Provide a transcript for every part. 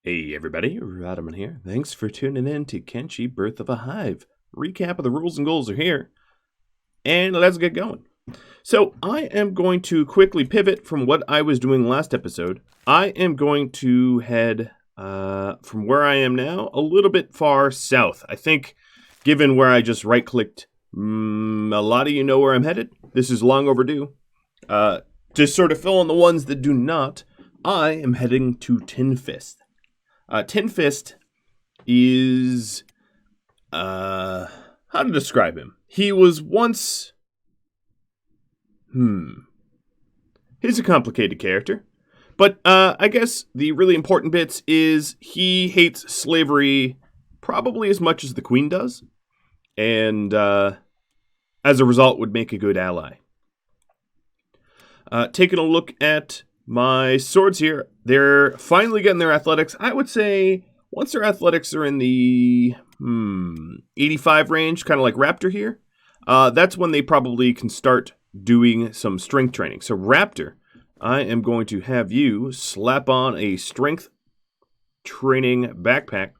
Hey everybody, Radaman here. Thanks for tuning in to Kenshi Birth of a Hive. Recap of the rules and goals are here. And let's get going. So I am going to quickly pivot from what I was doing last episode. I am going to head from where I am now a little bit far south. I think given where I just right-clicked, a lot of you know where I'm headed. This is long overdue. To sort of fill in the ones that do not, I am heading to Tin Fist. Tin Fist is, how to describe him? He was once, he's a complicated character, but I guess the really important bits is he hates slavery probably as much as the Queen does, and as a result would make a good ally. Taking a look at my swords here, they're finally getting their athletics. I would say once their athletics are in the 85 range, kind of like Raptor here, that's when they probably can start doing some strength training. So Raptor, I am going to have you slap on a strength training backpack.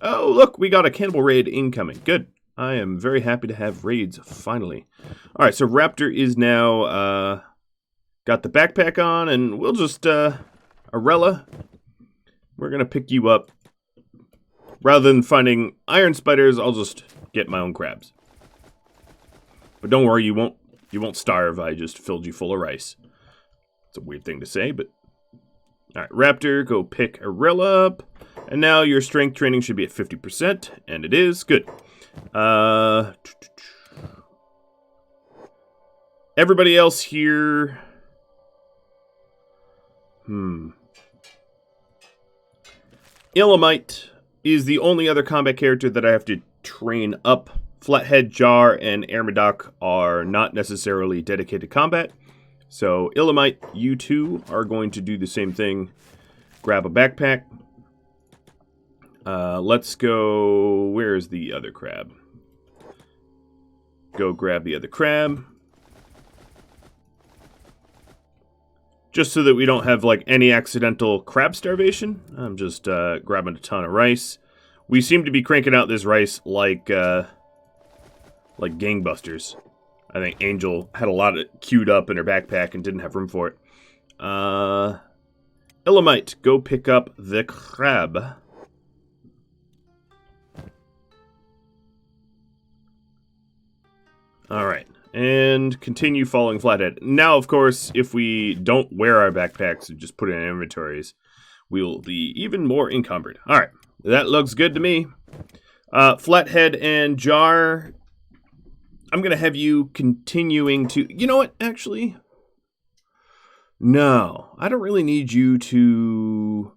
Oh, look, we got a cannibal raid incoming. Good. I am very happy to have raids finally. All right, so Raptor is now got the backpack on, and we'll just, Arella, we're going to pick you up. Rather than finding iron spiders, I'll just get my own crabs. But don't worry, you won't starve. I just filled you full of rice. It's a weird thing to say, but... Alright, Raptor, go pick Arella up. And now your strength training should be at 50%, and it is. Good. Everybody else here... Illamite is the only other combat character that I have to train up. Flathead, Jar, and Armadoc are not necessarily dedicated combat. So, Illamite, you two are going to do the same thing. Grab a backpack. Let's go... Where's the other crab? Go grab the other crab. Just so that we don't have, like, any accidental crab starvation. I'm just grabbing a ton of rice. We seem to be cranking out this rice like gangbusters. I think Angel had a lot of it queued up in her backpack and didn't have room for it. Illamite, go pick up the crab. Alright. And continue following Flathead. Now, of course, if we don't wear our backpacks and just put it in inventories, we will be even more encumbered. All right, that looks good to me. Flathead and Jar, I'm going to have you continuing to... You know what, actually? No, I don't really need you to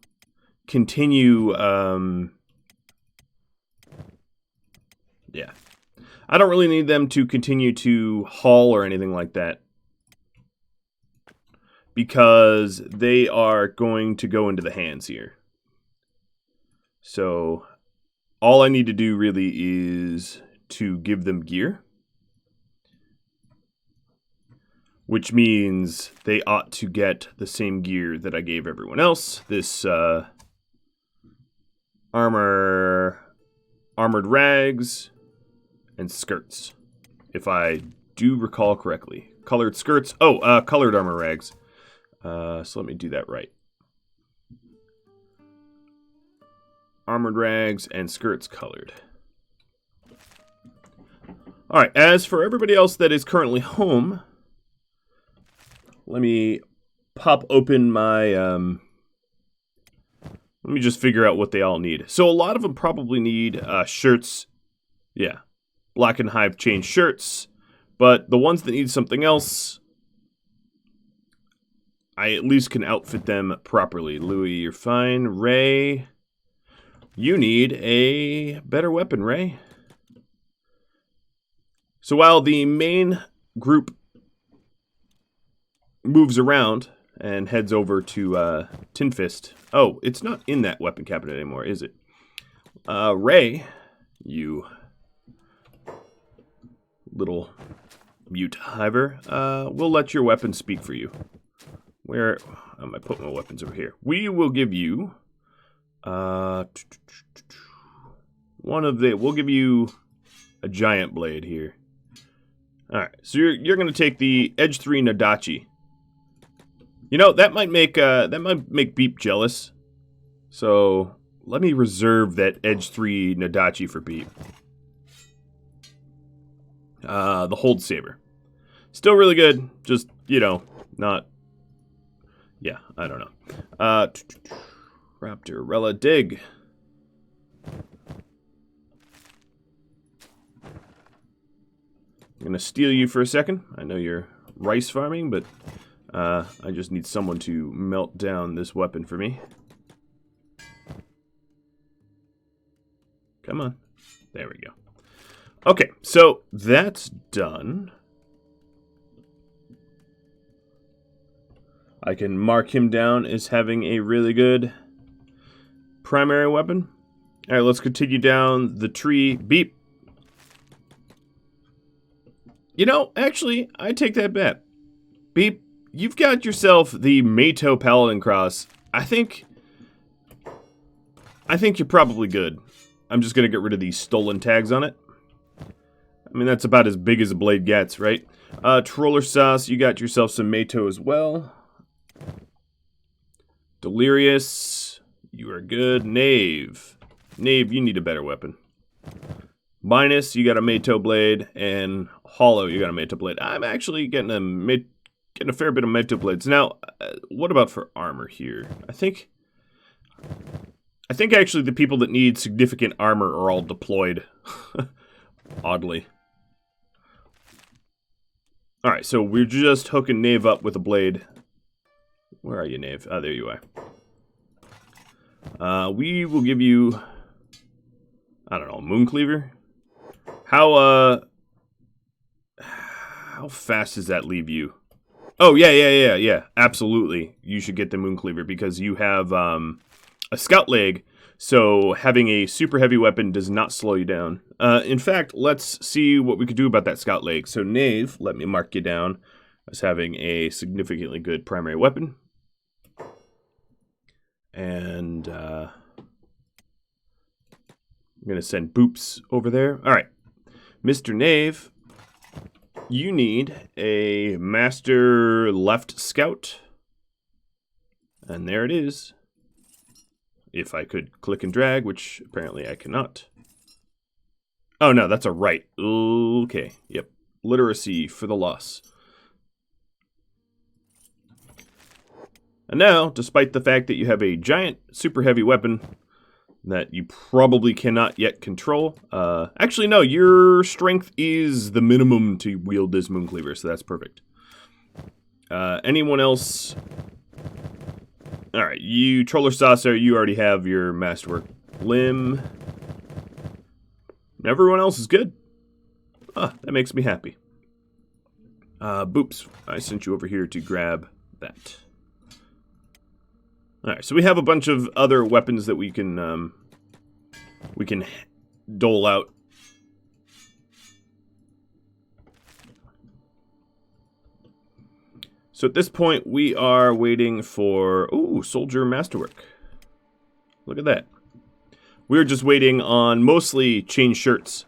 continue... Yeah. I don't really need them to continue to haul or anything like that, because they are going to go into the hands here. So all I need to do really is to give them gear, which means they ought to get the same gear that I gave everyone else. This armored rags and skirts, if I do recall correctly. Colored skirts. Oh, colored armor rags. So let me do that right. Armored rags and skirts colored. Alright, as for everybody else that is currently home, let me pop open my... let me just figure out what they all need. So a lot of them probably need shirts. Yeah. Black and Hive chain shirts, but the ones that need something else, I at least can outfit them properly. Louis, you're fine. Ray, you need a better weapon, Ray. So while the main group moves around and heads over to Tin Fist. Oh, it's not in that weapon cabinet anymore, is it? Ray, you... little mute hiver, we'll let your weapon speak for you. Where am I putting my weapons over here? We will give you One of the... We'll give you a giant blade here. Alright, so you're going to take the Edge 3 Nadachi. You know, that might make Beep jealous. So, let me reserve that Edge 3 Nadachi for Beep. The Hold Saber. Still really good, just, you know, not... Yeah, I don't know. Raptor, Rella, dig. I'm going to steal you for a second. I know you're rice farming, but I just need someone to melt down this weapon for me. Come on. There we go. Okay, so that's done. I can mark him down as having a really good primary weapon. All right, let's continue down the tree. Beep. You know, actually, I take that back. Beep, you've got yourself the Mato Paladin Cross. I think you're probably good. I'm just going to get rid of these stolen tags on it. I mean, that's about as big as a blade gets, right? Troller Sauce, you got yourself some Mato as well. Delirious, you are good. Knave, you need a better weapon. Minus, you got a Mato blade, and Hollow, you got a Mato blade. I'm actually getting a fair bit of Mato blades. Now, what about for armor here? I think actually the people that need significant armor are all deployed. Oddly. Alright, so we're just hooking Knave up with a blade. Where are you, Knave? Oh, there you are. We will give you... I don't know, Moon Cleaver? How fast does that leave you? Oh, yeah. Absolutely. You should get the Moon Cleaver because you have a scout leg, so having a super heavy weapon does not slow you down. In fact, let's see what we could do about that scout leg. So, Knave, let me mark you down as having a significantly good primary weapon. And I'm going to send Boops over there. All right. Mr. Knave, you need a Master Left Scout. And there it is. If I could click and drag, which apparently I cannot. Oh, no, that's a right. Okay, yep. Literacy for the loss. And now, despite the fact that you have a giant, super heavy weapon that you probably cannot yet control. Actually, no, your strength is the minimum to wield this Moon Cleaver, so that's perfect. Anyone else? Alright, you, Troller Saucer, you already have your Masterwork Limb. Everyone else is good. Ah, that makes me happy. Boops, I sent you over here to grab that. Alright, so we have a bunch of other weapons that we can dole out. So at this point, we are waiting for... Ooh, Soldier Masterwork. Look at that. We're just waiting on mostly chain shirts.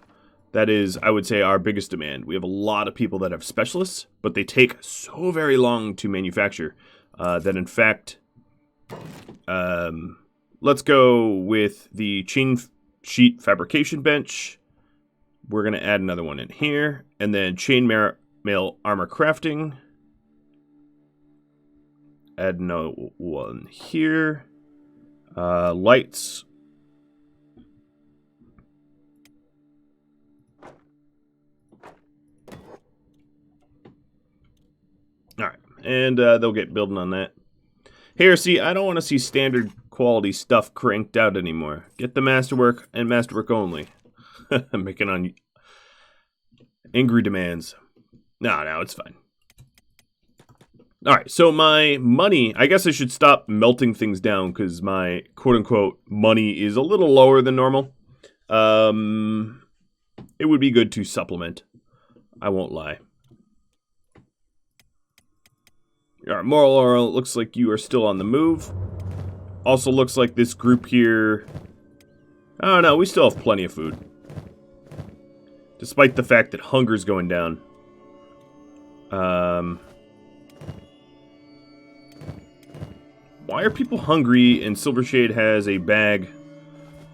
That is, I would say, our biggest demand. We have a lot of people that have specialists, but they take so very long to manufacture that, in fact... let's go with the chain sheet fabrication bench. We're going to add another one in here. And then chainmail armor crafting. Add another one here. Lights. Alright, and they'll get building on that. Here, see, I don't want to see standard quality stuff cranked out anymore. Get the Masterwork and Masterwork only. I'm making on angry demands. No, it's fine. Alright, so my money, I guess I should stop melting things down because my quote-unquote money is a little lower than normal. It would be good to supplement. I won't lie. Alright, Moral Oral, looks like you are still on the move. Also looks like this group here... Oh no, we still have plenty of food. Despite the fact that hunger's going down. Why are people hungry and Silvershade has a bag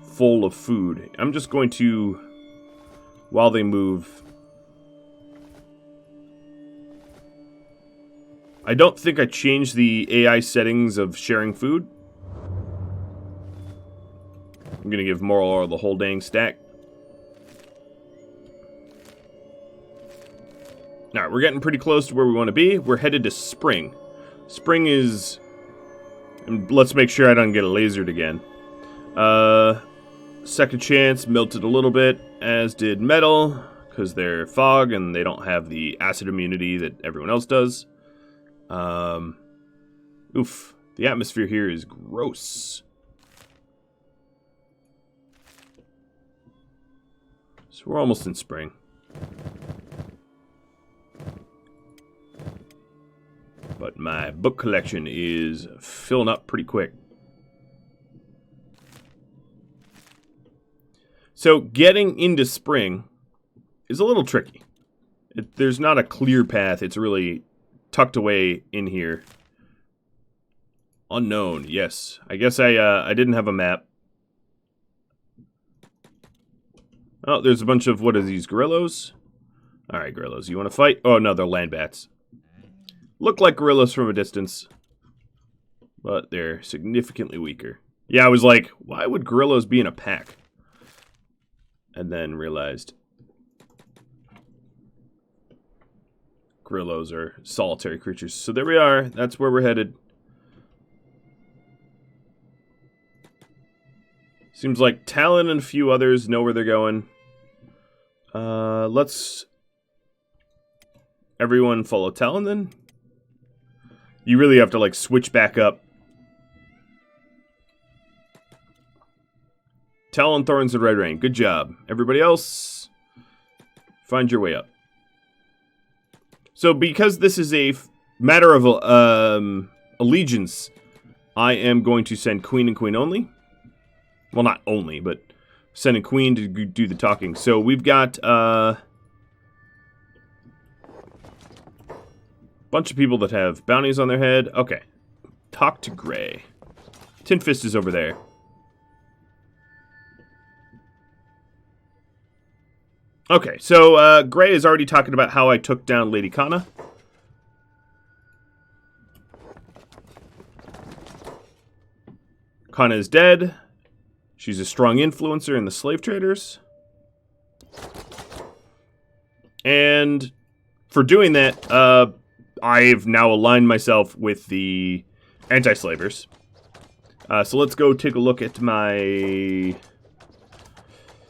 full of food? I'm just going to, while they move... I don't think I changed the AI settings of sharing food. I'm going to give Moral the whole dang stack. Alright, we're getting pretty close to where we want to be. We're headed to spring. Spring is... And let's make sure I don't get lasered again. Second chance melted a little bit, as did metal, because they're fog and they don't have the acid immunity that everyone else does. Oof. The atmosphere here is gross. So we're almost in spring. But my book collection is filling up pretty quick. So getting into spring is a little tricky. There's not a clear path. It's really tucked away in here. Unknown, yes. I guess I didn't have a map. Oh, there's a bunch of, what are these, gorillos? Alright, gorillos, you want to fight? Oh, no, they're land bats. Look like gorillas from a distance, but they're significantly weaker. Yeah, I was like, why would gorillas be in a pack? And then realized gorillos are solitary creatures. So there we are. That's where we're headed. Seems like Talon and a few others know where they're going. Let's everyone follow Talon then. You really have to, like, switch back up. Talon, Thorns, and Red Rain. Good job. Everybody else, find your way up. So, because this is a matter of allegiance, I am going to send Queen and Queen only. Well, not only, but sending Queen to do the talking. So, we've got... bunch of people that have bounties on their head. Okay. Talk to Gray. Tin Fist is over there. Okay, so Gray is already talking about how I took down Lady Kana. Kana is dead. She's a strong influencer in the slave traders. And for doing that, I've now aligned myself with the anti-slavers. So let's go take a look at my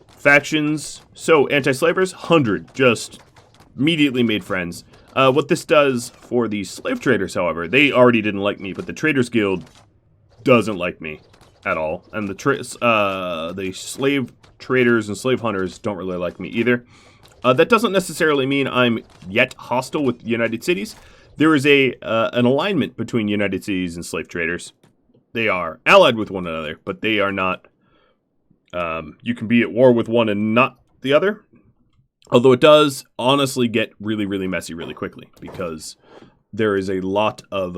factions. So, anti-slavers, 100. Just immediately made friends. What this does for the slave traders, however, they already didn't like me, but the Traders Guild doesn't like me at all. And the slave traders and slave hunters don't really like me either. That doesn't necessarily mean I'm yet hostile with United Cities. There is an alignment between United Cities and slave traders. They are allied with one another, but they are not... you can be at war with one and not the other. Although it does honestly get really, really messy really quickly. Because there is a lot of...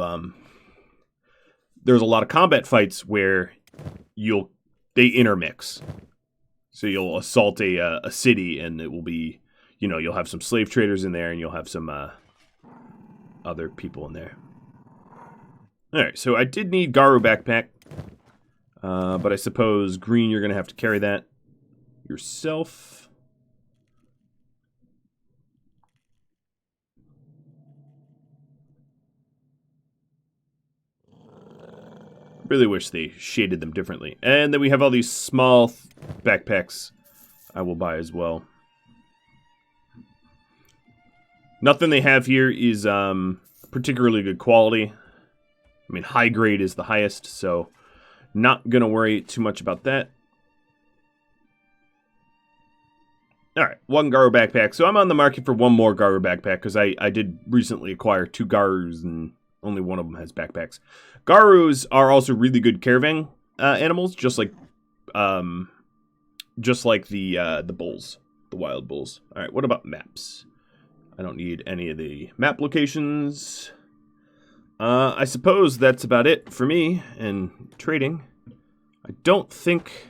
there's a lot of combat fights where they intermix. So you'll assault a city and it will be... You know, you'll have some slave traders in there and you'll have some... other people in there. Alright, so I did need Garu backpack. But I suppose, Green, you're going to have to carry that yourself. Really wish they shaded them differently. And then we have all these small backpacks I will buy as well. Nothing they have here is particularly good quality. I mean, high grade is the highest, so not going to worry too much about that. Alright, one Garu backpack. So I'm on the market for one more Garu backpack, because I did recently acquire 2 Garus, and Only one of them has backpacks. Garus are also really good caravan animals, just like the bulls, the wild bulls. All right, what about maps? I don't need any of the map locations. I suppose that's about it for me and trading. I don't think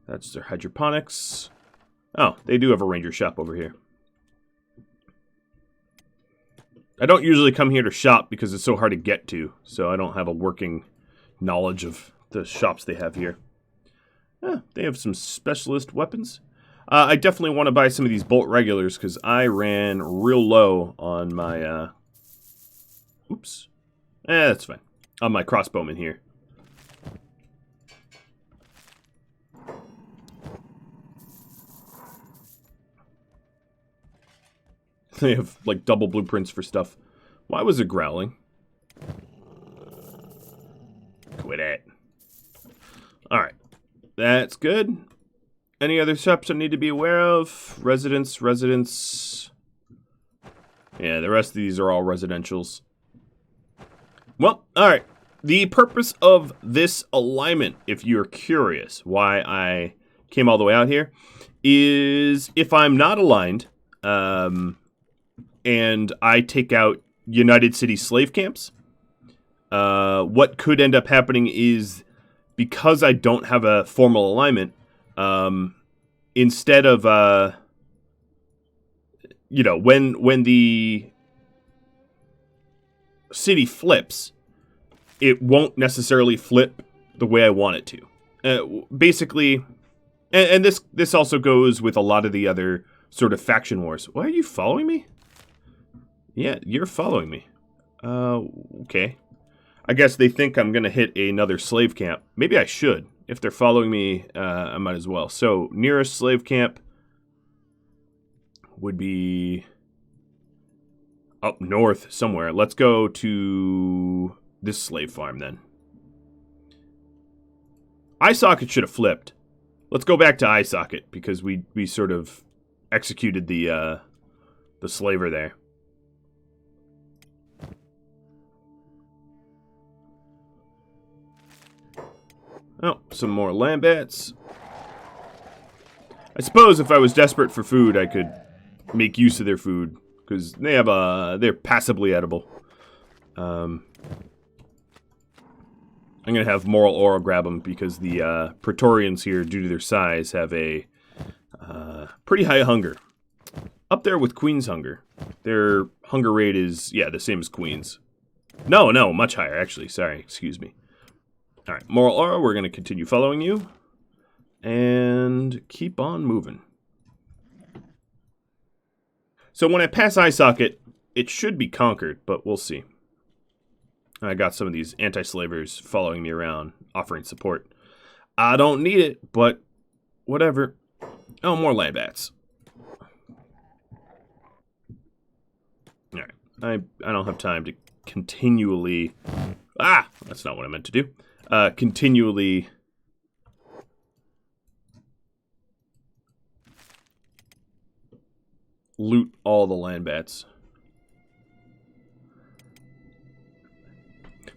that's their hydroponics. Oh, they do have a ranger shop over here. I don't usually come here to shop because it's so hard to get to, so I don't have a working knowledge of the shops they have here. They have some specialist weapons. I definitely want to buy some of these bolt regulars because I ran real low on my... Oops. That's fine. On my crossbowman here. They have, like, double blueprints for stuff. Why was it growling? Quit it. Alright. That's good. Any other shops I need to be aware of? Residents. Yeah, the rest of these are all residentials. Well, alright. The purpose of this alignment, if you're curious why I came all the way out here, is if I'm not aligned, and I take out United City slave camps, what could end up happening is, because I don't have a formal alignment, instead of, when the city flips, it won't necessarily flip the way I want it to. Basically, and this also goes with a lot of the other sort of faction wars. Why are you following me? Yeah, you're following me. Okay. I guess they think I'm going to hit another slave camp. Maybe I should. If they're following me, I might as well. So, nearest slave camp would be up north somewhere. Let's go to this slave farm then. Eye socket should have flipped. Let's go back to eye socket because we sort of executed the slaver there. Oh, some more land bats. I suppose if I was desperate for food, I could make use of their food because they have they're passively edible. I'm gonna have moral aura grab them because the Praetorians here, due to their size, have a pretty high hunger. Up there with Queen's hunger. Their hunger rate is, the same as Queen's. No, much higher, actually. Sorry, excuse me. Alright, moral aura, we're going to continue following you. And keep on moving. So when I pass eye socket, it should be conquered, but we'll see. I got some of these anti-slavers following me around, offering support. I don't need it, but whatever. Oh, more land bats. Alright, I don't have time to continually... that's not what I meant to do. Continually loot all the land bats.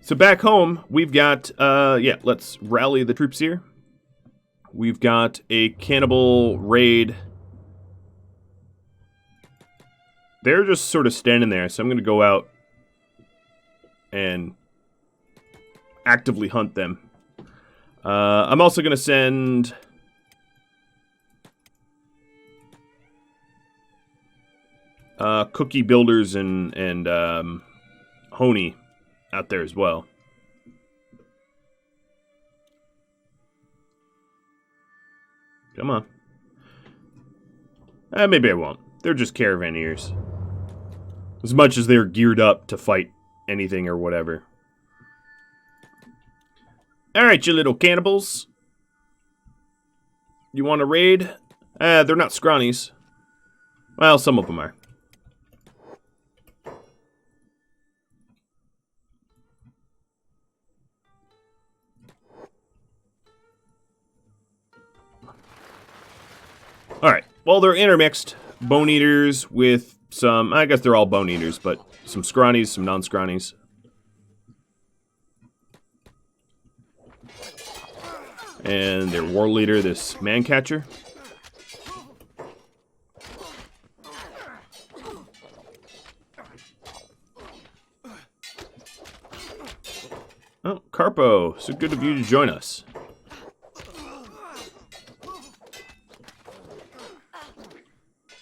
So back home, we've got, let's rally the troops here. We've got a cannibal raid. They're just sort of standing there, so I'm going to go out and actively hunt them. I'm also going to send cookie builders and Honey out there as well. Come on. Maybe I won't. They're just caravaneers. As much as they're geared up to fight anything or whatever. Alright, you little cannibals. You want to raid? They're not scrawnies. Well, some of them are. Alright, well, they're intermixed. Bone eaters with some, I guess they're all bone eaters, but some scrawnies, some non-scrawnies. And their war leader, this man catcher. Oh, Carpo, so good of you to join us.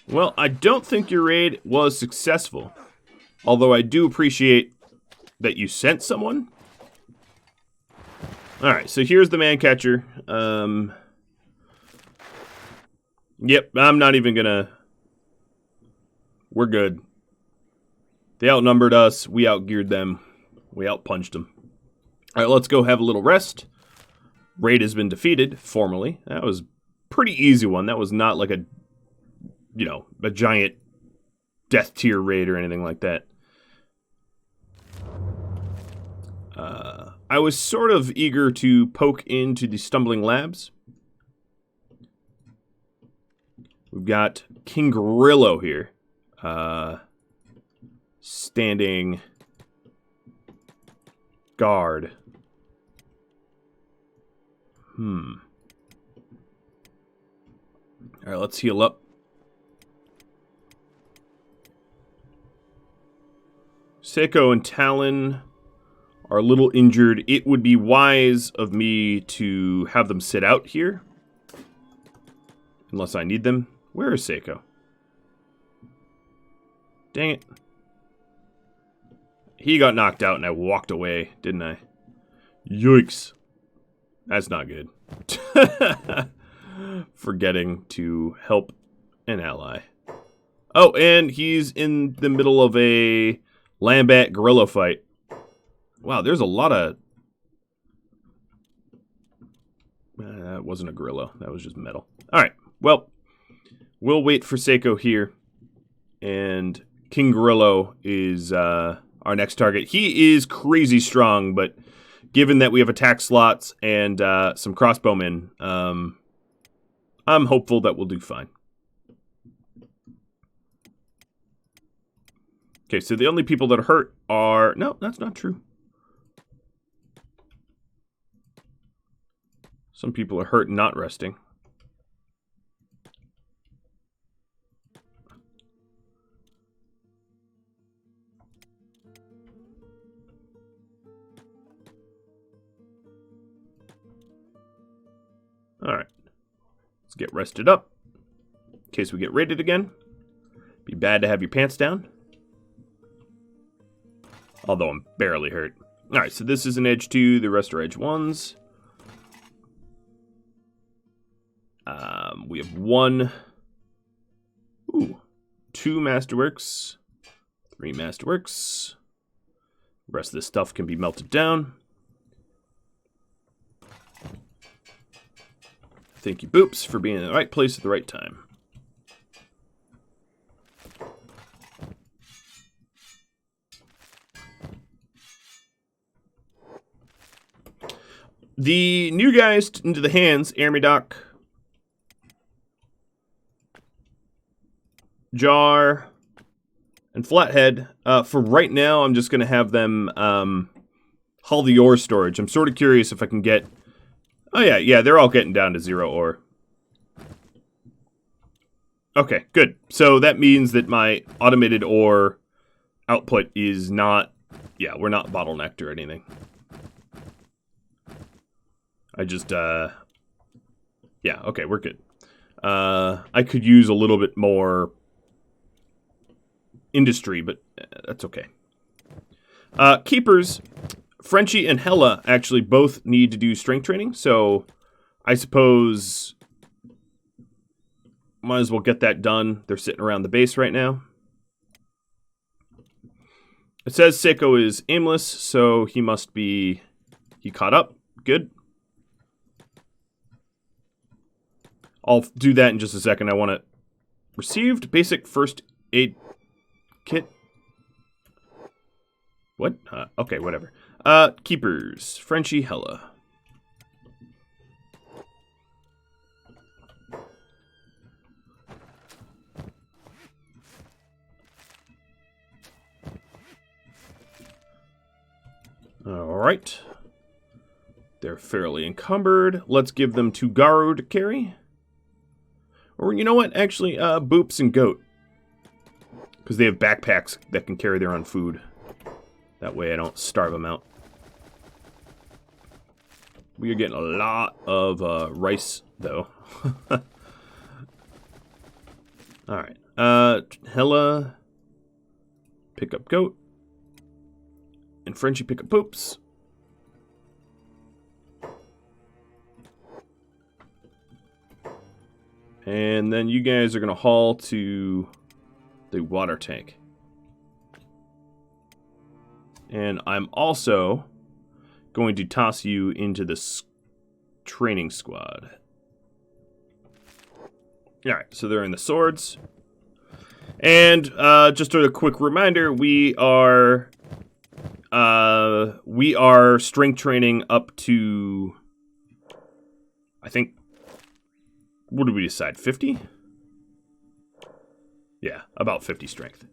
Well, I don't think your raid was successful. Although I do appreciate that you sent someone. Alright, so here's the man catcher. Yep, I'm not even gonna... We're good. They outnumbered us. We outgeared them. We outpunched them. Alright, let's go have a little rest. Raid has been defeated, formally. That was a pretty easy one. That was not like a, you know, a giant death tier raid or anything like that. I was sort of eager to poke into the Stumbling Labs. We've got King Gorillo here. Standing guard. Alright, let's heal up. Seiko and Talon are a little injured. It would be wise of me to have them sit out here. Unless I need them. Where is Seiko? Dang it. He got knocked out and I walked away, didn't I? Yikes. That's not good. Forgetting to help an ally. Oh, and he's in the middle of a Lambat Gorillo fight. Wow, there's a lot of... that wasn't a Gorillo. That was just metal. Alright, well, we'll wait for Seiko here. And King Gorillo is our next target. He is crazy strong, but given that we have attack slots and some crossbowmen, I'm hopeful that we'll do fine. Okay, so the only people that are hurt are... No, that's not true. Some people are hurt and not resting. Alright. Let's get rested up. In case we get raided again. Be bad to have your pants down. Although I'm barely hurt. Alright, so this is an edge 2. The rest are edge 1s. We have 1... Ooh. 2 masterworks. 3 masterworks. The rest of this stuff can be melted down. Thank you, Boops, for being in the right place at the right time. The new guys into the hands, Armidoc, Jar, and Flathead. For right now, I'm just going to have them haul the ore storage. I'm sort of curious if I can get... Oh, yeah, they're all getting down to 0 ore. Okay, good. So that means that my automated ore output is not... Yeah, we're not bottlenecked or anything. I just, yeah, okay, we're good. I could use a little bit more industry, but that's okay. Keepers, Frenchie and Hella actually both need to do strength training, so I suppose might as well get that done. They're sitting around the base right now. It says Seiko is aimless, so he must be... He caught up. Good. I'll do that in just a second. I want to... Received basic first aid kit. What? Okay, whatever. Keepers. Frenchie Hella. Alright. They're fairly encumbered. Let's give them to Garu to carry. Or you know what? Actually, Boops and Goat. Because they have backpacks that can carry their own food. That way I don't starve them out. We are getting a lot of rice, though. Alright. Hella. Pick up Goat. And Frenchie pick up Poops. And then you guys are going to haul to the water tank. And I'm also going to toss you into the training squad. Alright, so they're in the swords. And just a quick reminder, we are strength training up to, I think, what did we decide, 50? Yeah, about 50 strength.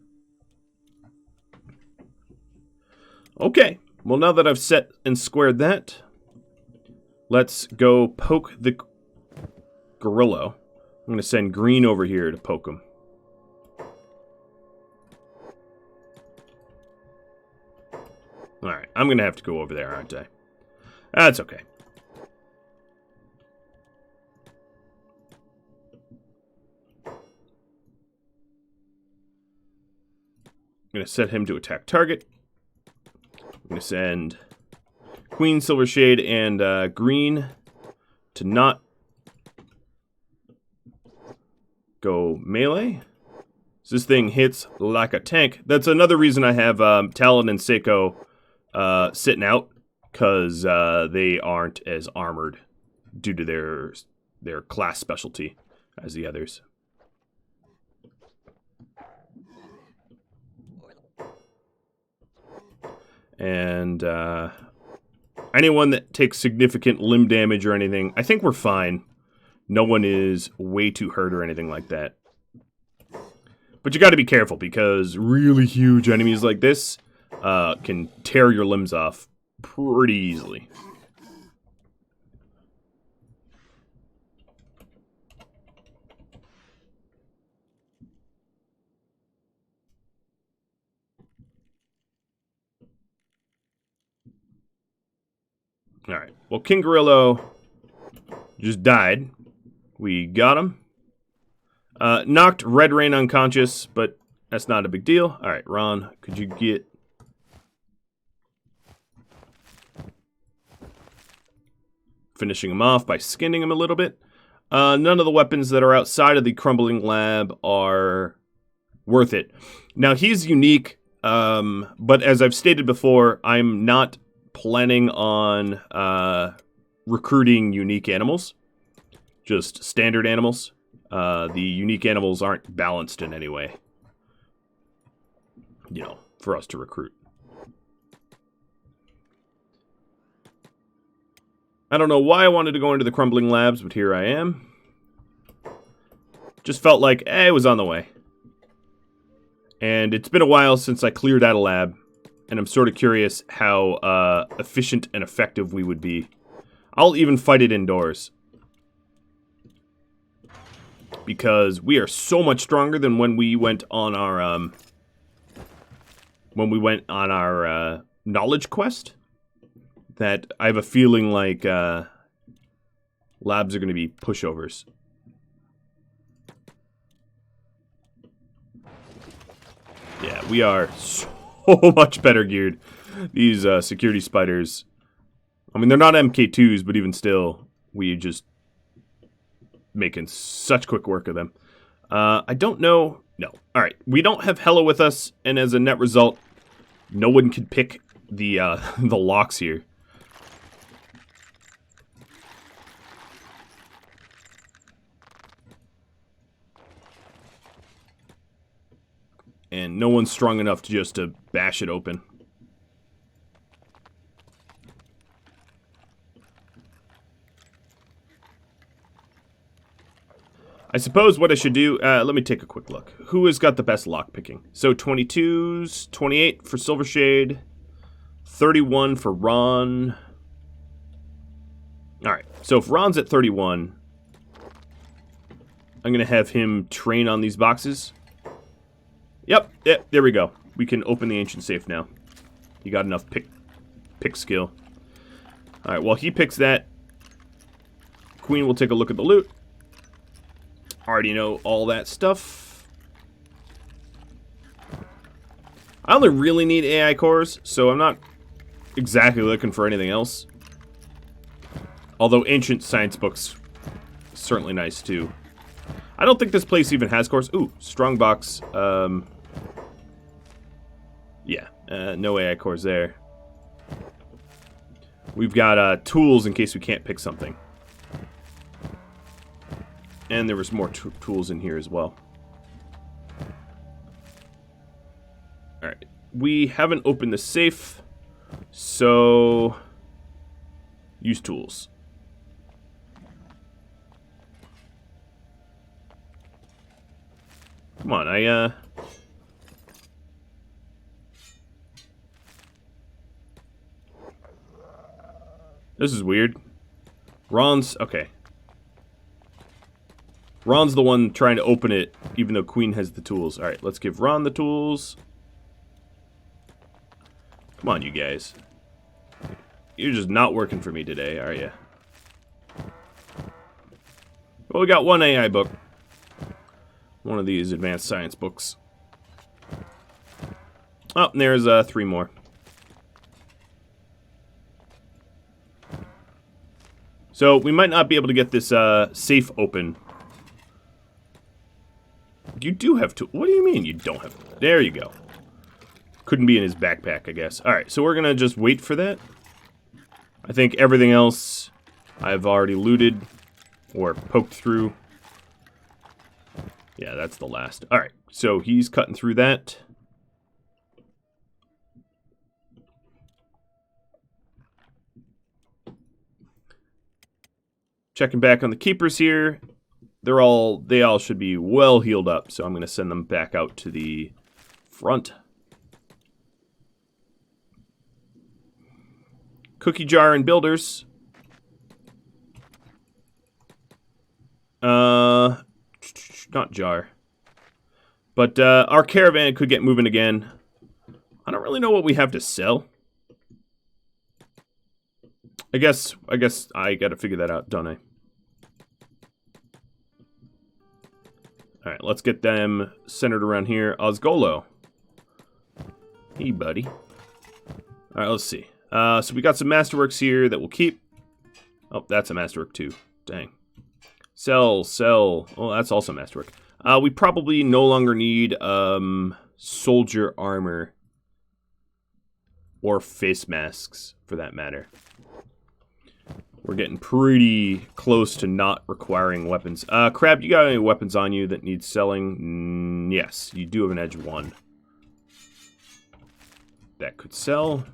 Okay, well now that I've set and squared that, let's go poke the Gorillo. I'm going to send Green over here to poke him. Alright, I'm going to have to go over there, aren't I? That's okay. I'm going to set him to attack target. I'm going to send Queen, Silvershade, and Green to not go melee. So this thing hits like a tank. That's another reason I have Talon and Seiko sitting out, because they aren't as armored due to their class specialty as the others. And anyone that takes significant limb damage or anything, I think we're fine. No one is way too hurt or anything like that. But you got to be careful, because really huge enemies like this can tear your limbs off pretty easily. Alright, well, King Gorillo just died. We got him. Knocked Red Rain unconscious, but that's not a big deal. Alright, Ron, could you get... finishing him off by skinning him a little bit. None of the weapons that are outside of the crumbling lab are worth it. Now, he's unique, but as I've stated before, I'm not planning on recruiting unique animals, just standard animals. The unique animals aren't balanced in any way, you know, for us to recruit. I don't know why I wanted to go into the crumbling labs, but here I am. Just felt like, it was on the way. And it's been a while since I cleared out a lab, and I'm sort of curious how efficient and effective we would be. I'll even fight it indoors, because we are so much stronger than when we went on our knowledge quest, that I have a feeling like labs are going to be pushovers. Yeah, we are so much better geared. These security spiders, I mean, they're not MK2s, but even still, we just making such quick work of them. I don't know. No. All right. We don't have Hella with us, and as a net result, no one can pick the the locks here. And no one's strong enough to just to bash it open. I suppose what I should do, let me take a quick look. Who has got the best lock picking? So 22s, 28 for Silvershade, 31 for Ron. So if Ron's at 31, I'm going to have him train on these boxes. Yep, there we go. We can open the ancient safe now. He got enough pick skill. Alright, while he picks that, Queen will take a look at the loot. Already know all that stuff. I only really need AI cores, so I'm not exactly looking for anything else. Although ancient science books, certainly nice too. I don't think this place even has cores. Ooh, strong box. Yeah, no AI cores there. We've got tools in case we can't pick something. And there was more tools in here as well. Alright, we haven't opened the safe, so use tools. Come on, this is weird. Ron's... okay. Ron's the one trying to open it, even though Queen has the tools. Alright, let's give Ron the tools. Come on, you guys. You're just not working for me today, are you? Well, we got one AI book. One of these advanced science books. Oh, and there's 3 more. So, we might not be able to get this safe open. You do have to... what do you mean you don't have... there you go. Couldn't be in his backpack, I guess. Alright, so we're gonna just wait for that. I think everything else I've already looted or poked through. Yeah, that's the last. Alright, so he's cutting through that. Checking back on the keepers here. They all should be well healed up, so I'm going to send them back out to the front. Cookie jar and builders. Not jar. But our caravan could get moving again. I don't really know what we have to sell. I guess I got to figure that out, don't I? Alright, let's get them centered around here. Osgolo. Hey, buddy. Alright, let's see. So we got some masterworks here that we'll keep. Oh, that's a masterwork too. Dang. Sell. Oh, that's also masterwork. We probably no longer need soldier armor. Or face masks, for that matter. We're getting pretty close to not requiring weapons. Crab, you got any weapons on you that need selling? Yes, you do have an edge 1. That could sell.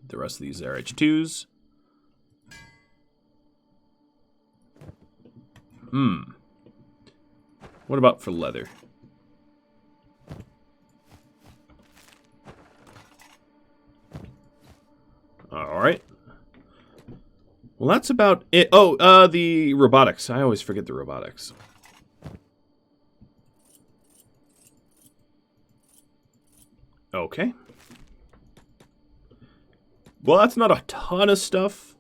The rest of these are edge 2s. What about for leather? Alright. Well, that's about it. Oh, the robotics. I always forget the robotics. Okay. Well, that's not a ton of stuff,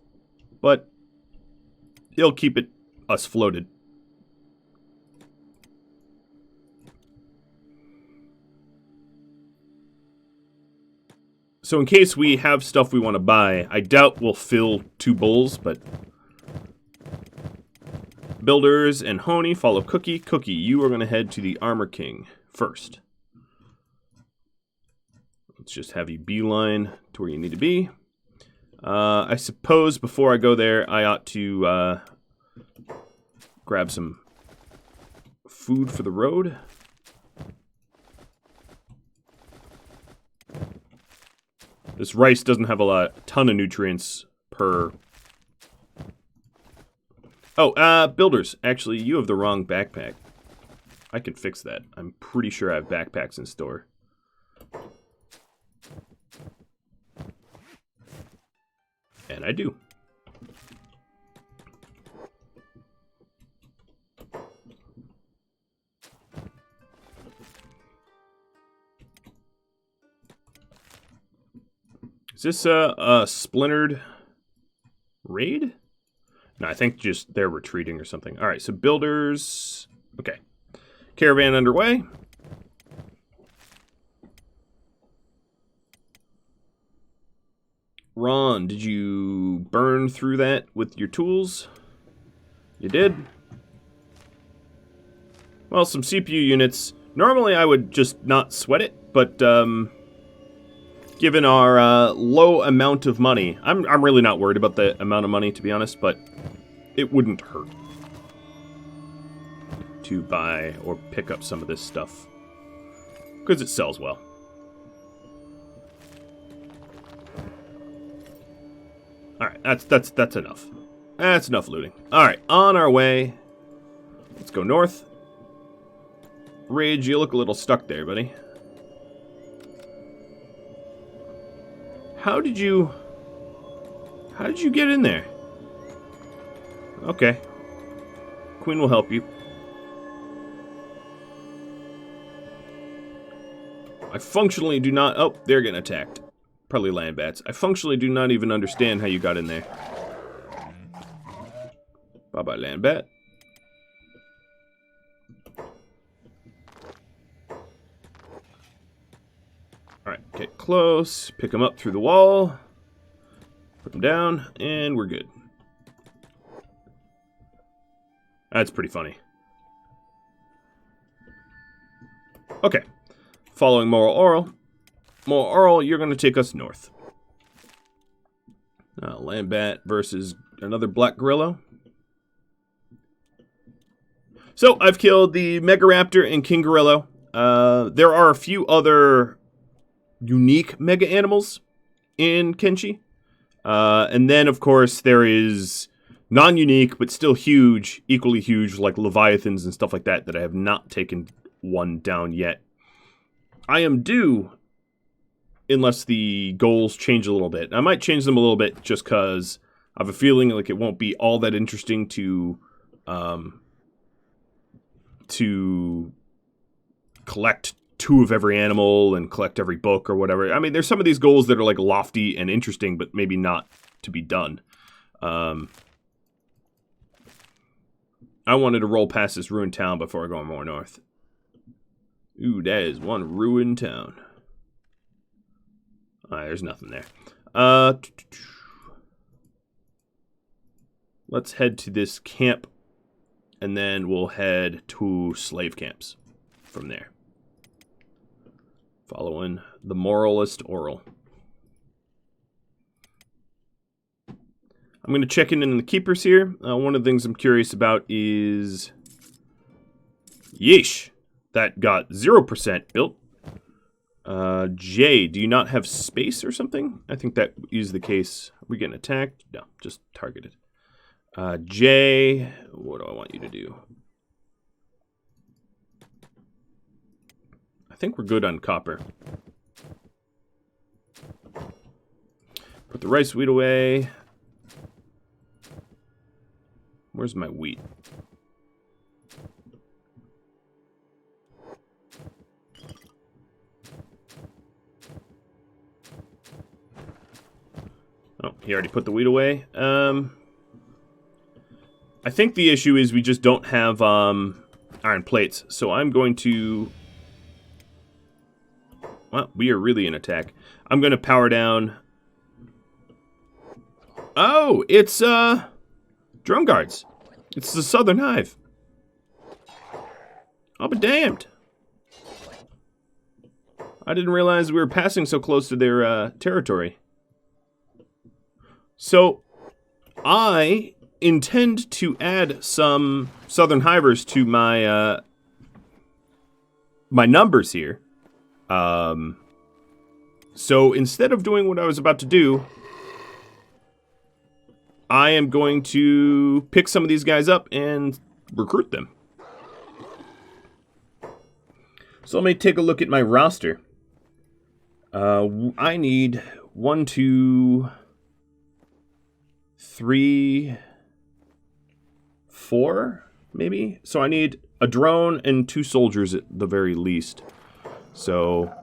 but it'll keep us floated. So in case we have stuff we want to buy, I doubt we'll fill 2 bowls, but... Builders and Honey follow Cookie. Cookie, you are going to head to the Armor King first. Let's just have you beeline to where you need to be. I suppose before I go there, I ought to grab some food for the road. This rice doesn't have a ton of nutrients per... Oh, builders. Actually, you have the wrong backpack. I can fix that. I'm pretty sure I have backpacks in store. And I do. Is this a splintered raid? No, I think just they're retreating or something. All right, so builders. Okay. Caravan underway. Ron, did you burn through that with your tools? You did? Well, some CPU units. Normally I would just not sweat it, but given our low amount of money, I'm really not worried about the amount of money, to be honest, but it wouldn't hurt to buy or pick up some of this stuff because it sells well. All right, that's enough. That's enough looting. All right, on our way. Let's go north. Rage, you look a little stuck there, buddy. How did you get in there? Okay. Queen will help you. I functionally do not... Oh, they're getting attacked. Probably land bats. I functionally do not even understand how you got in there. Bye-bye, land bat. Alright, get close. Pick them up through the wall. Put them down, and we're good. That's pretty funny. Okay. Following Moral Oral. Moral Oral, you're going to take us north. Land bat versus another black Gorillo. So, I've killed the Mega Raptor and King Gorillo. There are a few other unique mega animals in Kenshi. And then, of course, there is non-unique, but still huge, equally huge, like Leviathans and stuff like that, that I have not taken one down yet. I am due, unless the goals change a little bit. I might change them a little bit just because I have a feeling like it won't be all that interesting to collect 2 of every animal and collect every book or whatever. I mean, there's some of these goals that are like lofty and interesting, but maybe not to be done. I wanted to roll past this ruined town before going more north. Ooh, that is one ruined town. Alright, there's nothing there. Let's head to this camp, and then we'll head to slave camps from there. Following the moralist oral. I'm going to check in the keepers here. One of the things I'm curious about is... Yeesh! That got 0% built. J, do you not have space or something? I think that is the case. Are we getting attacked? No, just targeted. J, what do I want you to do? I think we're good on copper. Put the rice wheat away. Where's my wheat? Oh, he already put the wheat away. I think the issue is we just don't have iron plates. So I'm going to... Well, we are really in attack. I'm going to power down... Oh, it's drone guards. It's the Southern Hive. I'll be damned. I didn't realize we were passing so close to their territory. So, I intend to add some Southern Hivers to my my numbers here. So instead of doing what I was about to do, I am going to pick some of these guys up and recruit them. So let me take a look at my roster. I need 1, 2, 3, 4, maybe? So I need a drone and 2 soldiers at the very least. So,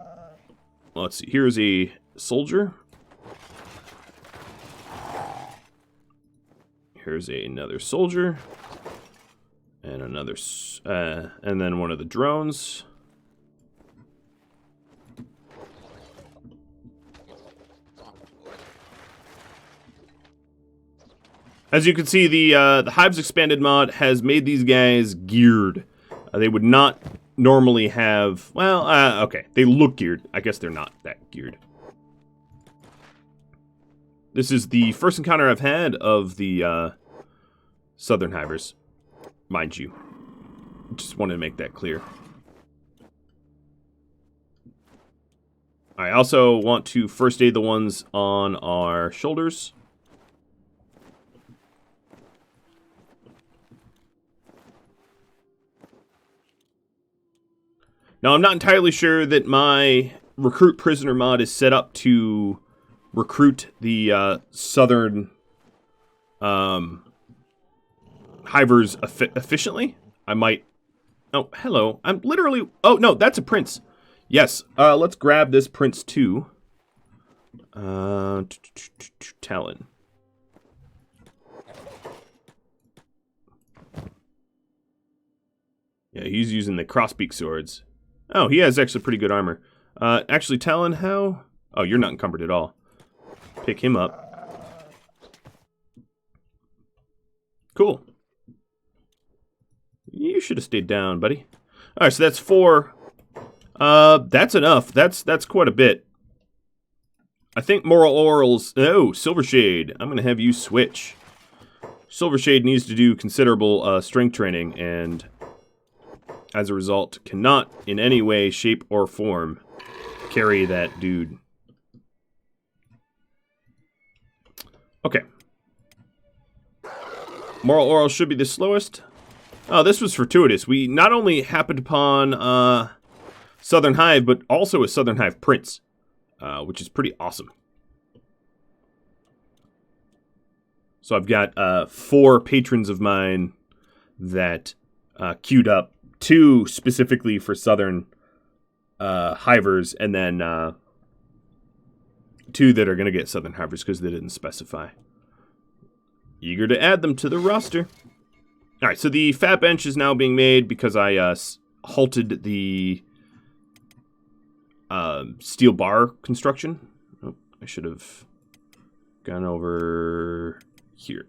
let's see. Here's a soldier. Here's another soldier. And another, and then one of the drones. As you can see, the Hives Expanded mod has made these guys geared. They would not normally have... Well, okay. They look geared. I guess they're not that geared. This is the first encounter I've had of the Southern Hivers. Mind you. Just wanted to make that clear. I also want to first aid the ones on our shoulders. Now, I'm not entirely sure that my recruit prisoner mod is set up to recruit the southern hivers efficiently. I might... Oh, hello. I'm literally... Oh, no, that's a prince. Yes, let's grab this prince too. Talon. Yeah, he's using the crossbeak swords. Oh, he has actually pretty good armor. Actually, Talon, how... Oh, you're not encumbered at all. Pick him up. Cool. You should have stayed down, buddy. Alright, so that's 4. That's enough. That's quite a bit. I think Moral Orals... Oh, Silvershade. I'm going to have you switch. Silvershade needs to do considerable strength training, and... as a result, cannot in any way, shape, or form carry that dude. Okay. Moral Oral should be the slowest. Oh, this was fortuitous. We not only happened upon Southern Hive, but also a Southern Hive Prince, which is pretty awesome. So I've got 4 patrons of mine that queued up. 2 specifically for Southern Hivers, and then 2 that are going to get Southern Hivers because they didn't specify. Eager to add them to the roster. Alright, so the fat bench is now being made because I halted the steel bar construction. Oh, I should have gone over here.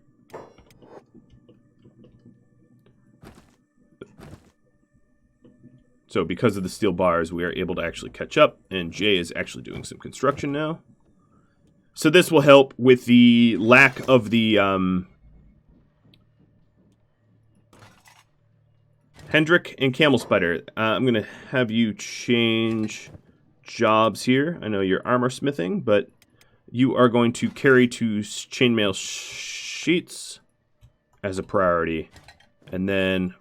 So because of the steel bars, we are able to actually catch up, and Jay is actually doing some construction now. So this will help with the lack of the Hendrik and Camel Spider. I'm going to have you change jobs here. I know you're armor smithing, but you are going to carry 2 chainmail sheets as a priority, and then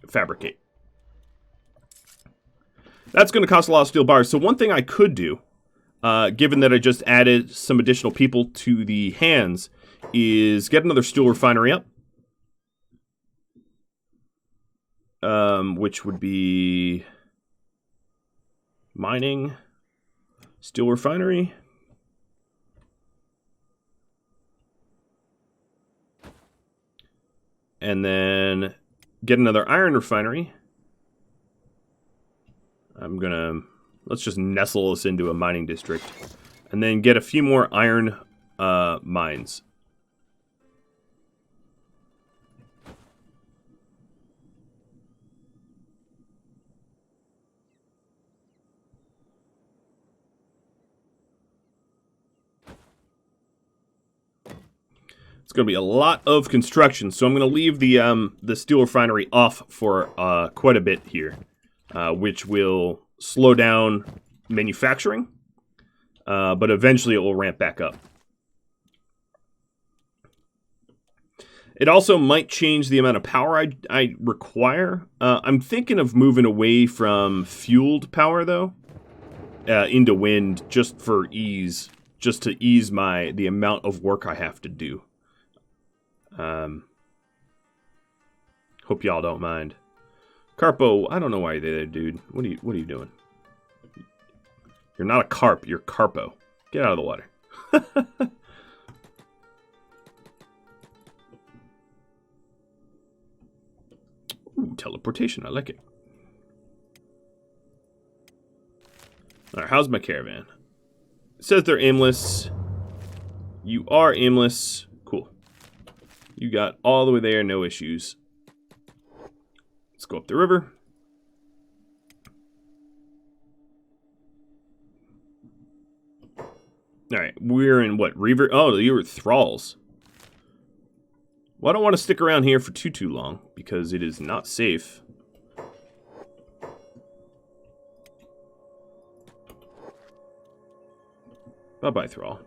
fabricate. That's going to cost a lot of steel bars. So one thing I could do, given that I just added some additional people to the hands, is get another steel refinery up. Which would be mining, steel refinery, and then get another iron refinery. Let's just nestle us into a mining district, and then get a few more iron mines. It's going to be a lot of construction, so I'm going to leave the steel refinery off for quite a bit here, which will slow down manufacturing, but eventually it will ramp back up. It also might change the amount of power I require. I'm thinking of moving away from fueled power, though, into wind, just for ease, just to ease the amount of work I have to do. Hope y'all don't mind. Carpo, I don't know why you're there, dude. What are you doing? You're not a carp, you're Carpo. Get out of the water. teleportation. I like it. Alright, how's my caravan? It says they're aimless. You are aimless. Cool. You got all the way there, no issues. Let's go up the river. Alright, we're in what? Reaver? Oh, you were thralls. Well, I don't want to stick around here for too long, because it is not safe. Bye-bye, thrall.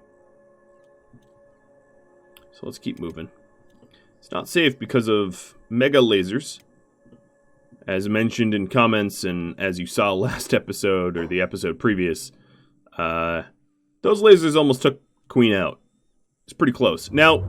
So let's keep moving. It's not safe because of mega lasers. As mentioned in comments, and as you saw last episode, or the episode previous, those lasers almost took Queen out. It's pretty close. Now,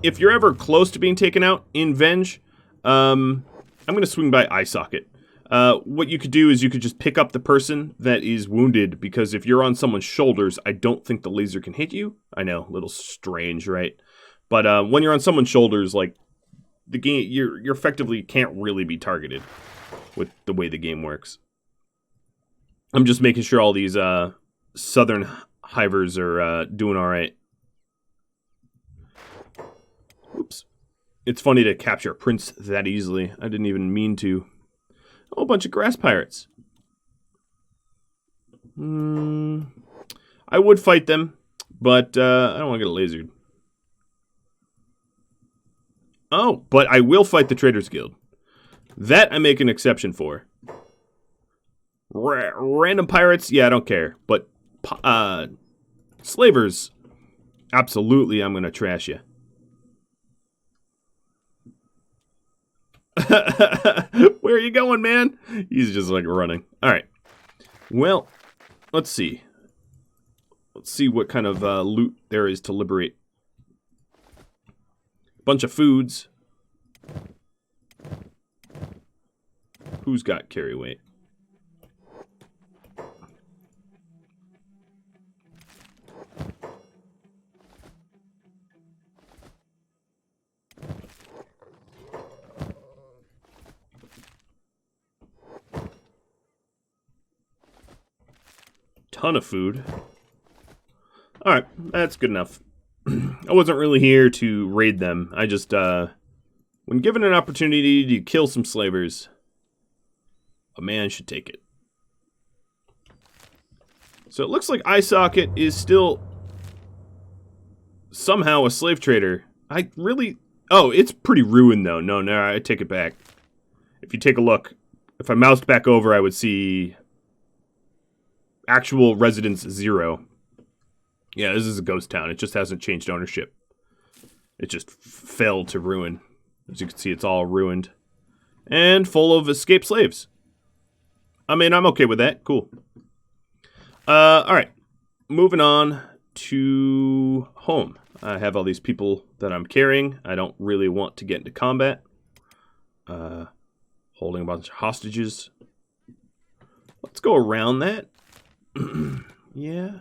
if you're ever close to being taken out in Venge, I'm going to swing by eye socket. What you could do is you could just pick up the person that is wounded, because if you're on someone's shoulders, I don't think the laser can hit you. I know, a little strange, right? But when you're on someone's shoulders, like, the game, you're effectively can't really be targeted with the way the game works. I'm just making sure all these southern hivers are doing all right. Oops. It's funny to capture a prince that easily. I didn't even mean to. Oh, a bunch of grass pirates. I would fight them, but I don't want to get lasered. Oh, but I will fight the Traders Guild. That I make an exception for. Random pirates, yeah, I don't care. But slavers, absolutely, I'm going to trash you. Where are you going, man? He's just like running. All right. Well, let's see. Let's see what kind of loot there is to liberate. Bunch of foods. Who's got carry weight? Ton of food. Alright, that's good enough. I wasn't really here to raid them. I just, when given an opportunity to kill some slavers, a man should take it. So it looks like eye socket is still somehow a slave trader. I really... Oh, it's pretty ruined, though. No, I take it back. If you take a look, if I moused back over, I would see actual residence 0. Yeah, this is a ghost town. It just hasn't changed ownership. It just fell to ruin. As you can see, it's all ruined. And full of escaped slaves. I mean, I'm okay with that. Cool. Alright. Moving on to home. I have all these people that I'm carrying. I don't really want to get into combat. Holding a bunch of hostages. Let's go around that. Yeah.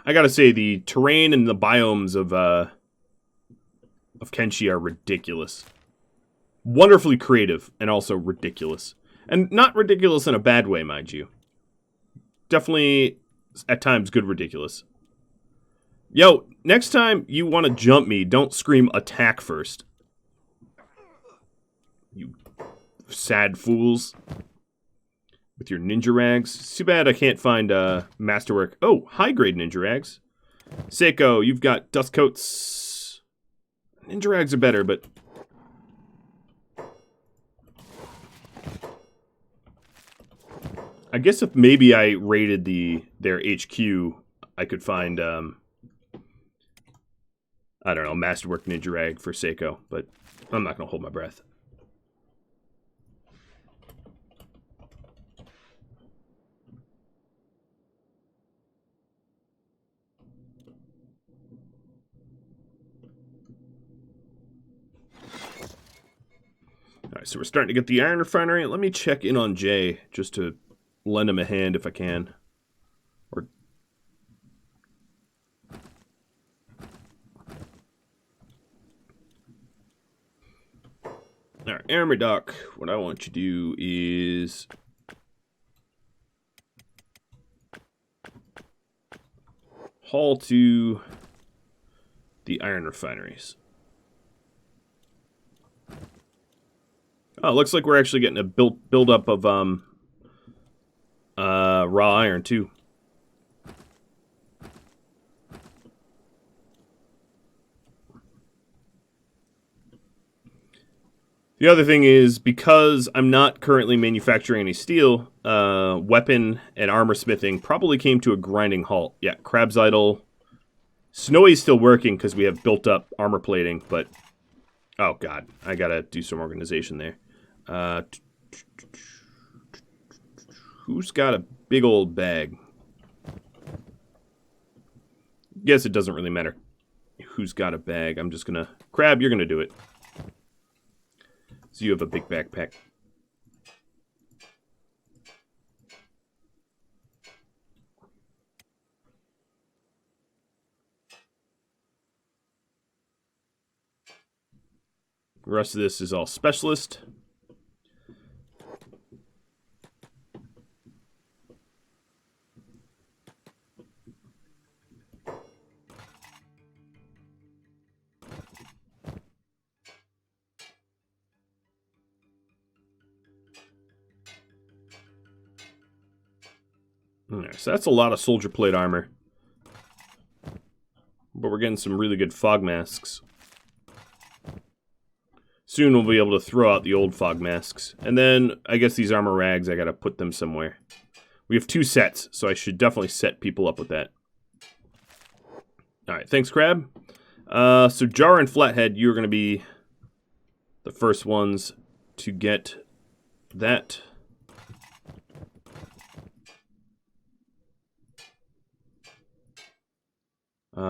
I gotta say, the terrain and the biomes of Kenshi are ridiculous. Wonderfully creative, and also ridiculous. And not ridiculous in a bad way, mind you. Definitely, at times, good ridiculous. Yo, next time you want to jump me, don't scream attack first. You sad fools. With your ninja rags. It's too bad I can't find masterwork. Oh, high-grade ninja rags. Seiko, you've got dust coats. Ninja rags are better, but... I guess if maybe I raided their HQ, I could find, I don't know, masterwork ninja rag for Seiko, but I'm not going to hold my breath. Alright, so we're starting to get the iron refinery. Let me check in on Jay, just to lend him a hand if I can. Or Alright, armor dock. What I want you to do is haul to the iron refineries. Oh, it looks like we're actually getting a build up of raw iron too. The other thing is, because I'm not currently manufacturing any steel, weapon and armor smithing probably came to a grinding halt. Yeah, Crab's Idol. Snowy's still working because we have built up armor plating, but... Oh, God. I gotta do some organization there. Who's got a big old bag? Guess it doesn't really matter who's got a bag. I'm just gonna... Crab, you're gonna do it. So you have a big backpack. The rest of this is all specialist. Alright, so that's a lot of soldier plate armor. But we're getting some really good fog masks. Soon we'll be able to throw out the old fog masks. And then, I guess these armor rags, I gotta put them somewhere. We have 2 sets, so I should definitely set people up with that. Alright, thanks, Crab. So Jar and Flathead, you're gonna be the first ones to get that.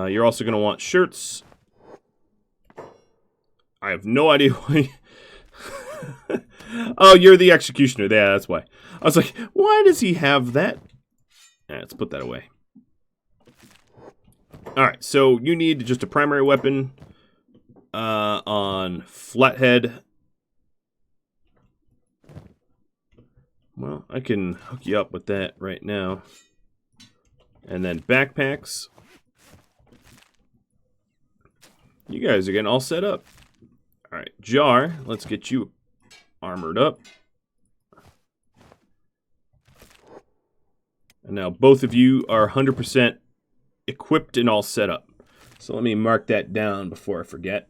You're also going to want shirts. I have no idea why. Oh, you're the executioner. Yeah, that's why. I was like, why does he have that? Let's put that away. Alright, so you need just a primary weapon on Flathead. Well, I can hook you up with that right now. And then backpacks. You guys are getting all set up. Alright, Jar, let's get you armored up. And now both of you are 100% equipped and all set up. So let me mark that down before I forget.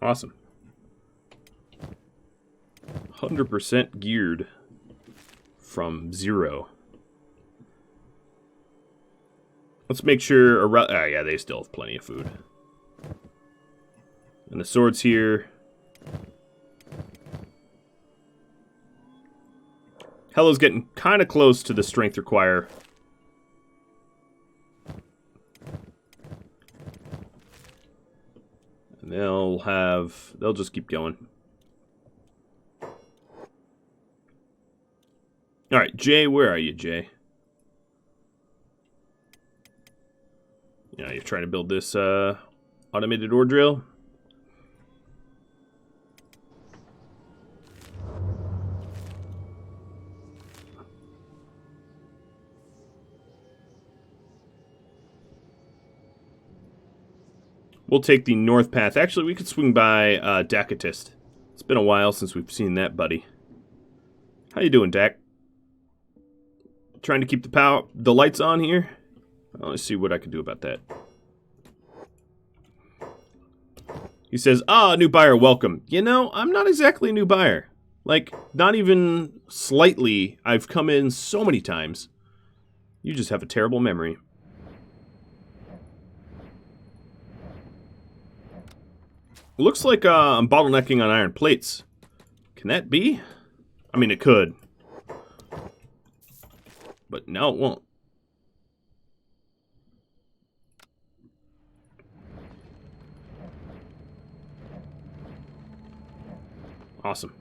Awesome. 100% geared from 0. Let's make sure... Oh, yeah, they still have plenty of food. And the swords here. Hello's getting kind of close to the strength require. And they'll just keep going. Alright, Jay, where are you, Jay? Yeah, you're trying to build this automated ore drill. We'll take the north path. Actually, we could swing by Dakatist. It's been a while since we've seen that buddy. How you doing, Dak? Trying to keep the lights on here? Well, let's see what I can do about that. He says, new buyer, welcome. You know, I'm not exactly a new buyer. Like, not even slightly. I've come in so many times. You just have a terrible memory. Looks like I'm bottlenecking on iron plates. Can that be? I mean, it could. But no, it won't. Awesome.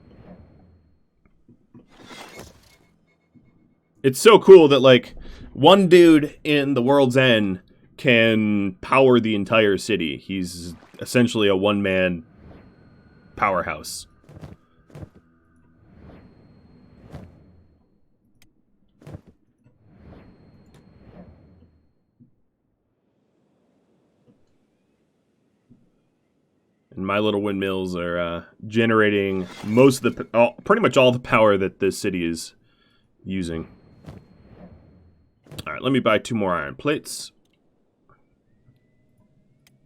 It's so cool that, like, one dude in the world's end can power the entire city. He's essentially a one-man powerhouse. And my little windmills are generating most of the, pretty much all the power that this city is using. All right, let me buy 2 more iron plates.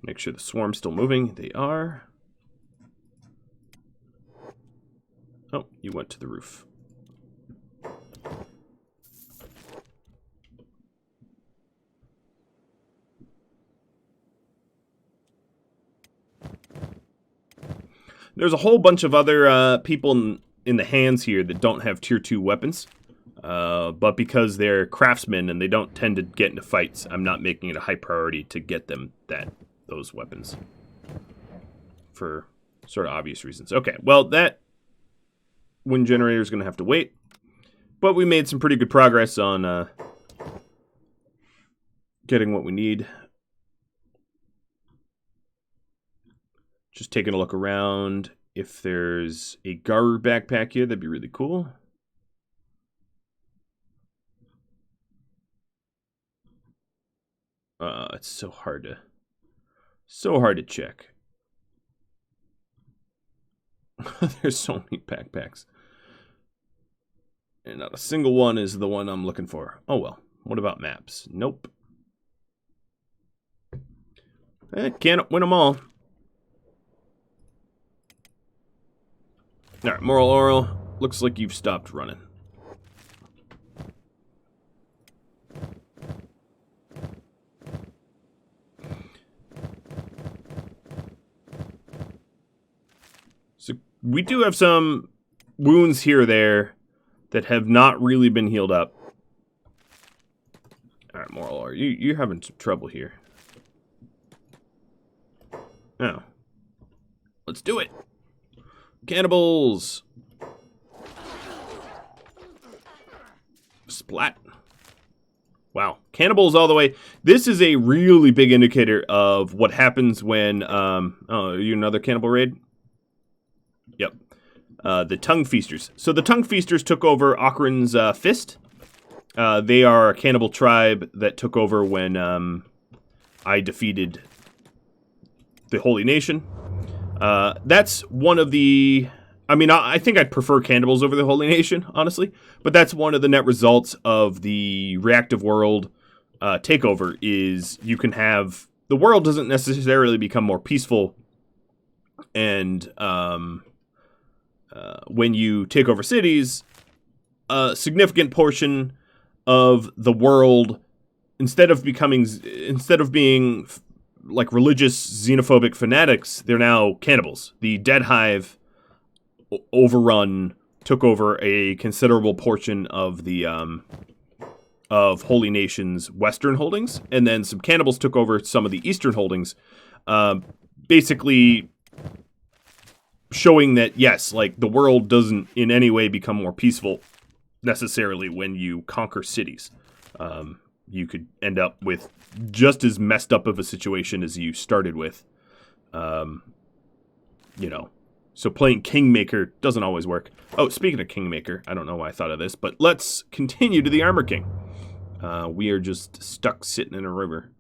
Make sure the swarm's still moving. They are. Oh, you went to the roof. There's a whole bunch of other people in the hands here that don't have tier 2 weapons. But because they're craftsmen and they don't tend to get into fights, I'm not making it a high priority to get them those weapons. For sort of obvious reasons. Okay, well, that wind generator is going to have to wait. But we made some pretty good progress on getting what we need. Just taking a look around. If there's a Garu backpack here, that'd be really cool. It's so hard to check. There's so many backpacks. And not a single one is the one I'm looking for. Oh well. What about maps? Nope. Can't win them all. Alright, Moral Oral. Looks like you've stopped running. So we do have some wounds here or there that have not really been healed up. Alright, Moral Oral. You're having some trouble here. Oh. Let's do it. Cannibals! Splat. Wow. Cannibals all the way. This is a really big indicator of what happens when, oh, are you another cannibal raid? Yep. The Tongue Feasters. So the Tongue Feasters took over Ocarin's Fist. They are a cannibal tribe that took over when I defeated the Holy Nation. That's one of the... I mean, I think I'd prefer cannibals over the Holy Nation, honestly. But that's one of the net results of the reactive world takeover, is you can have... The world doesn't necessarily become more peaceful, and when you take over cities, a significant portion of the world, instead of being like religious xenophobic fanatics, they're now cannibals. The Deadhive overrun took over a considerable portion of the of Holy Nation's western holdings, and then some cannibals took over some of the eastern holdings, basically showing that, yes, like, the world doesn't in any way become more peaceful necessarily when you conquer cities. You could end up with just as messed up of a situation as you started with. You know, so playing Kingmaker doesn't always work. Oh, speaking of Kingmaker, I don't know why I thought of this, but let's continue to the Armor King. We are just stuck sitting in a river.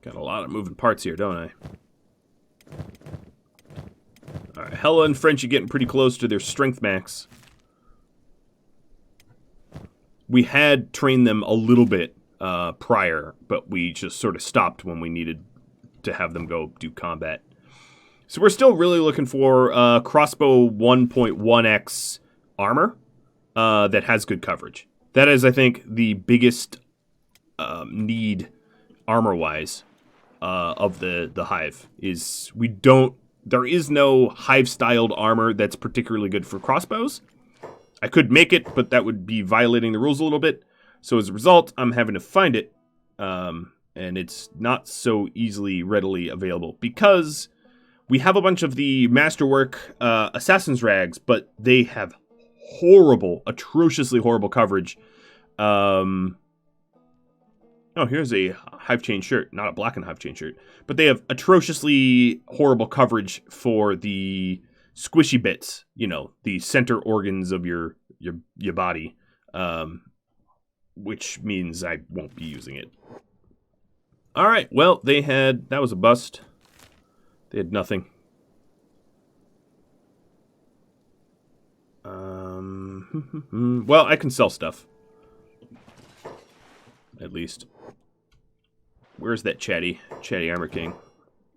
Got a lot of moving parts here, don't I? Alright, Hella and Frenchie getting pretty close to their strength max. We had trained them a little bit prior, but we just sort of stopped when we needed to have them go do combat. So we're still really looking for crossbow 1.1x armor that has good coverage. That is, I think, the biggest need armor-wise of the Hive. There is no Hive-styled armor that's particularly good for crossbows. I could make it, but that would be violating the rules a little bit. So as a result, I'm having to find it, and it's not so easily readily available because We have a bunch of the Masterwork Assassin's Rags, but they have horrible, atrociously horrible coverage. Oh, here's a Hive Chain shirt. Not a black and Hive Chain shirt. But they have atrociously horrible coverage for the squishy bits. You know, the center organs of your body. Which means I won't be using it. Alright, well, that was a bust. They had nothing. Well, I can sell stuff. At least. Where's that chatty Armor King?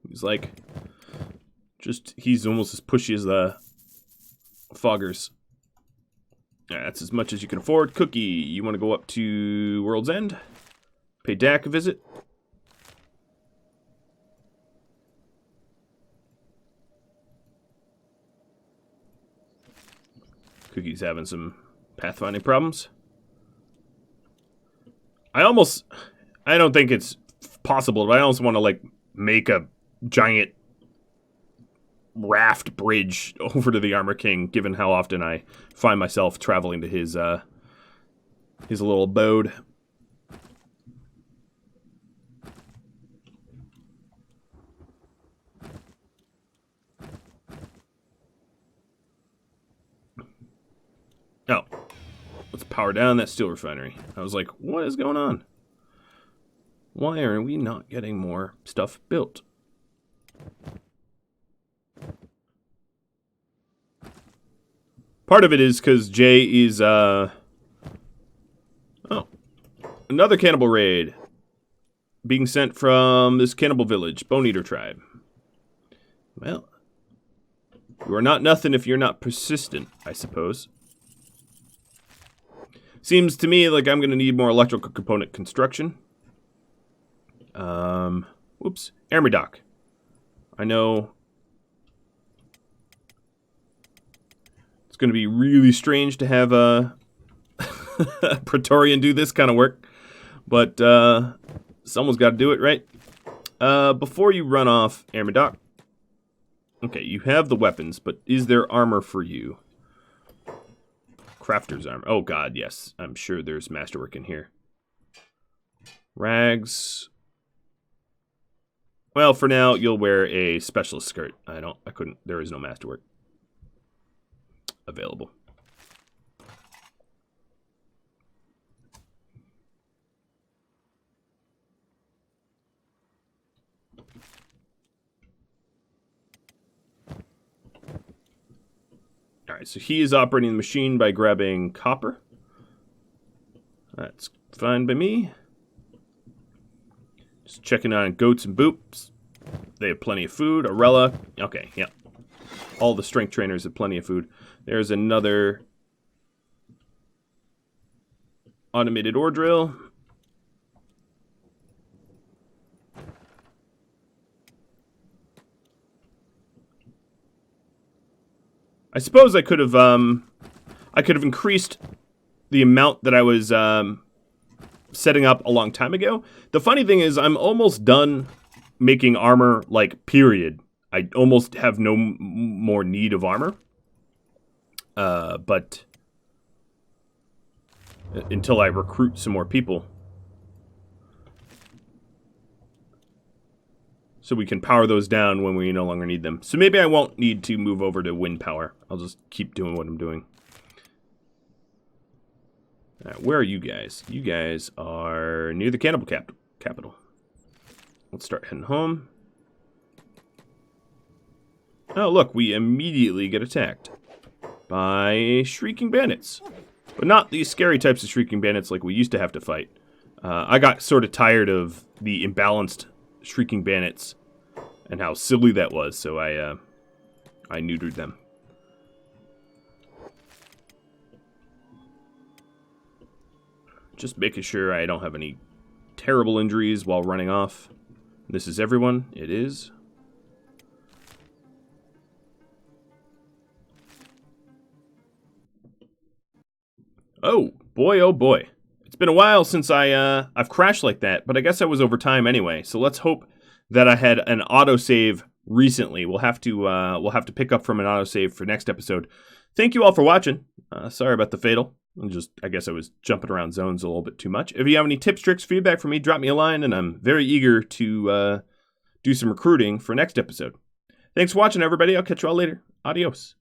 He's like, he's almost as pushy as the Foggers. Yeah, that's as much as you can afford. Cookie, you want to go up to World's End? Pay Dak a visit? Cookie's having some pathfinding problems. I don't think it's possible, but I almost want to, like, make a giant raft bridge over to the Armor King, given how often I find myself traveling to his little abode. Oh, let's power down that steel refinery. I was like, what is going on? Why are we not getting more stuff built? Part of it is because Jay is, oh, another cannibal raid being sent from this cannibal village, Bone Eater tribe. Well, you are not nothing if you're not persistent, I suppose. Seems to me like I'm going to need more electrical component construction. Whoops. Army dock. I know it's going to be really strange to have a Praetorian do this kind of work, but someone's got to do it, right? Before you run off, Army dock. Okay, you have the weapons, but is there armor for you? Crafter's armor. Oh god, yes. I'm sure there's masterwork in here. Rags. Well, for now, you'll wear a specialist skirt. There is no masterwork available. Alright, so he is operating the machine by grabbing copper. That's fine by me. Just checking on goats and boops. They have plenty of food. Arella. Okay, yeah. All the strength trainers have plenty of food. There's another automated ore drill. I suppose I could have increased the amount that I was setting up a long time ago. The funny thing is, I'm almost done making armor, like, period. I almost have no more need of armor. But until I recruit some more people. So we can power those down when we no longer need them. So maybe I won't need to move over to wind power. I'll just keep doing what I'm doing. Where are you guys? You guys are near the cannibal capital. Let's start heading home. Oh, look, we immediately get attacked by shrieking bandits. But not these scary types of shrieking bandits like we used to have to fight. I got sort of tired of the imbalanced shrieking bandits and how silly that was, so I neutered them. Just making sure I don't have any terrible injuries while running off. This is everyone. It is. Oh boy. It's been a while since I've crashed like that, but I guess I was over time anyway. So let's hope that I had an autosave recently. We'll have to pick up from an autosave for next episode. Thank you all for watching. Sorry about the fatal. I guess I was jumping around zones a little bit too much. If you have any tips, tricks, feedback for me, drop me a line, and I'm very eager to do some recruiting for next episode. Thanks for watching, everybody. I'll catch you all later. Adios.